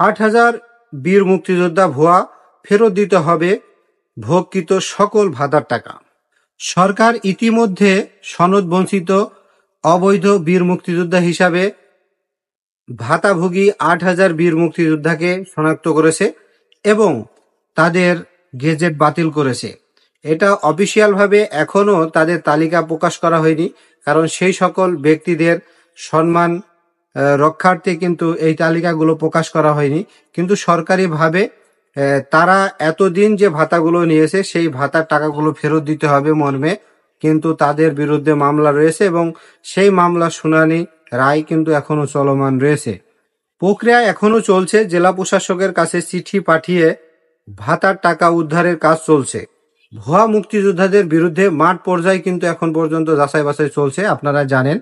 8,000 বীর মুক্তিযোদ্ধা ভুয়া, ফেরত দিতে হবে ভোগকৃত সকল ভাতার টাকা। সরকার ইতিমধ্যে সনদ বঞ্চিত অবৈধ বীর মুক্তিযোদ্ধা হিসাবে ভাতাভোগী 8,000 বীর মুক্তিযোদ্ধাকে শনাক্ত করেছে এবং তাদের গেজেট বাতিল করেছে। এটা অফিসিয়ালভাবে এখনো তাদের তালিকা প্রকাশ করা হয়নি, কারণ সেই সকল ব্যক্তিদের সম্মান রক্ষার্থে কিন্তু এই তালিকাগুলো প্রকাশ করা হয়নি। কিন্তু সরকারিভাবে তারা এতদিন যে ভাতাগুলো নিয়েছে সেই ভাতার টাকাগুলো ফেরত দিতে হবে মর্মে কিন্তু তাদের বিরুদ্ধে মামলা রয়েছে এবং সেই মামলার শুনানি রায় কিন্তু এখনো চলমান রয়েছে। প্রক্রিয়া এখনো চলছে। জেলা প্রশাসকের কাছে চিঠি পাঠিয়ে ভাতার টাকা উদ্ধারের কাজ চলছে। ভুয়া মুক্তিযোদ্ধাদের বিরুদ্ধে মাঠ পর্যায়ে কিন্তু এখন পর্যন্ত যাচাই বাছাই চলছে। আপনারা জানেন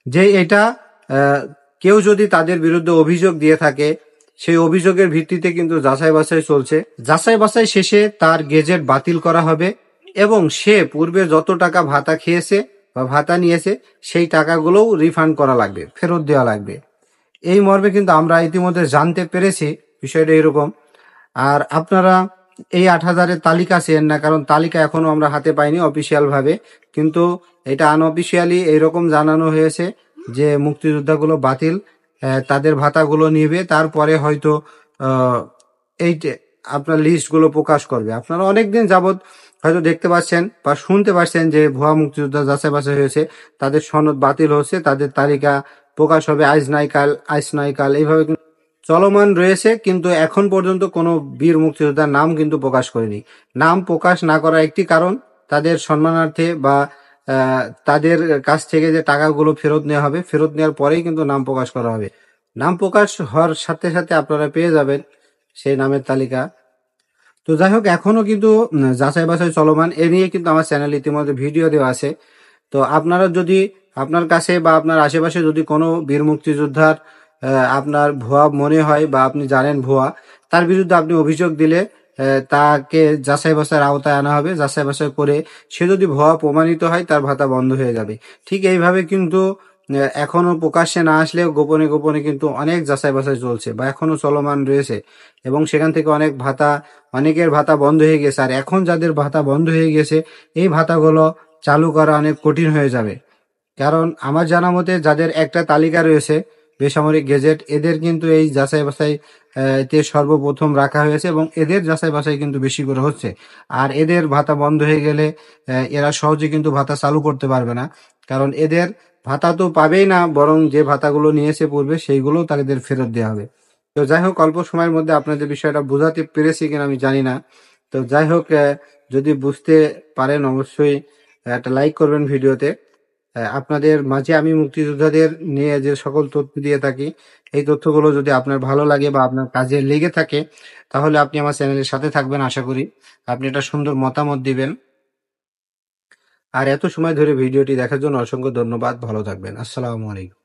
যে এটা কেউ যদি তাদের বিরুদ্ধে অভিযোগ দিয়ে থাকে সেই অভিযোগের ভিত্তিতে কিন্তু যাচাই বাছাই চলছে। যাচাই বাছাই শেষে তার গেজেট বাতিল করা হবে এবং সে পূর্বে যত টাকা ভাতা খেয়েছে বা ভাতা নিয়েছে সেই টাকাগুলোও রিফান্ড করা লাগবে, ফেরত দেওয়া লাগবে। এই মর্মে কিন্তু আমরা ইতিমধ্যে জানতে পেরেছি বিষয়টা এরকম। আর আপনারা এই 8,000-এর তালিকা চেন না, কারণ তালিকা এখনো আমরা হাতে পাইনি অফিসিয়াল ভাবে, কিন্তু এটা আনঅফিসিয়ালি এইরকম জানানো হয়েছে যে মুক্তিযোদ্ধাগুলো বাতিল, তাদের ভাতাগুলো নিবে, তারপরে হয়তো এই যে আপনার লিস্টগুলো প্রকাশ করবে। আপনারা অনেকদিন যাবৎ হয়তো দেখতে পাচ্ছেন বা শুনতে পাচ্ছেন যে ভুয়া মুক্তিযোদ্ধা যাচাই বাছাই হয়েছে, তাদের সনদ বাতিল হচ্ছে, তাদের তালিকা প্রকাশ হবে আজ নাই কাল এইভাবে চলমান রয়েছে। কিন্তু এখন পর্যন্ত কোনো বীর মুক্তিযোদ্ধার নাম কিন্তু প্রকাশ করেনি। নাম প্রকাশ না করার একটি কারণ, তাদের সম্মানার্থে বা তাদের কাছ থেকে যে টাকাগুলো ফেরত নেওয়া হবে, ফেরত নেওয়ার পরেই কিন্তু নাম প্রকাশ করা হবে। নাম প্রকাশ হওয়ার সাথে সাথে আপনারা পেয়ে যাবেন সেই নামের তালিকা। তো যাই হোক, এখনো কিন্তু যাচাই বাছাই চলমান। এ নিয়ে কিন্তু আমার চ্যানেল ইতিমধ্যে ভিডিও দেওয়া আছে। তো আপনারা যদি আপনার কাছে বা আপনার আশেপাশে যদি কোনো বীর মুক্তিযোদ্ধার আপনার ভুয়া মনে হয় বা আপনি জানেন ভুয়া, তার বিরুদ্ধে আপনি অভিযোগ দিলে তাকে যাচাই বাছাইয়ের আওতায় আনা হবে। যাচাই বাছাই করে সে যদি ভুয়া প্রমাণিত হয় তার ভাতা বন্ধ হয়ে যাবে। ঠিক এইভাবে কিন্তু এখনো প্রকাশ্যে না আসলেও গোপনে গোপনে কিন্তু অনেক যাচাই বাছাই চলছে বা এখনো চলমান রয়েছে এবং সেখান থেকে অনেকের ভাতা বন্ধ হয়ে গেছে। আর এখন যাদের ভাতা বন্ধ হয়ে গেছে এই ভাতাগুলো চালু করা অনেক কঠিন হয়ে যাবে। কারণ আমার জানা মতে যাদের একটা তালিকা রয়েছে বেসামরিক গেজেট, এদের কিন্তু এই যাচাই বাছাই তে সর্বপ্রথম রাখা হয়েছে এবং এদের যাচাই বাছাই কিন্তু বেশি করে হচ্ছে। আর এদের ভাতা বন্ধ হয়ে গেলে এরা সহজে কিন্তু ভাতা চালু করতে পারবে না, কারণ এদের ভাতা তো পাবেই না, বরং যে ভাতাগুলো নিয়েছে পূর্বে সেইগুলোও তাদের ফেরত দেওয়া হবে। তো যাই হোক, অল্প সময়ের মধ্যে আপনাদের বিষয়টা বোঝাতে পেরেছি কিনা আমি জানি না। তো যাই হোক, যদি বুঝতে পারেন অবশ্যই একটা লাইক করবেন ভিডিওতে। আপনাদের মাঝে আমি মুক্তিযোদ্ধাদের নিয়ে যে সকল তথ্য দিয়ে থাকি, এই তথ্যগুলো যদি আপনার ভালো লাগে বা আপনার কাজে লেগে থাকে, তাহলে আপনি আমার চ্যানেলের সাথে থাকবেন। আশা করি আপনি একটা সুন্দর মতামত দিবেন। আর এত সময় ধরে ভিডিওটি দেখার জন্য অসংখ্য ধন্যবাদ। ভালো থাকবেন। আসসালামু আলাইকুম।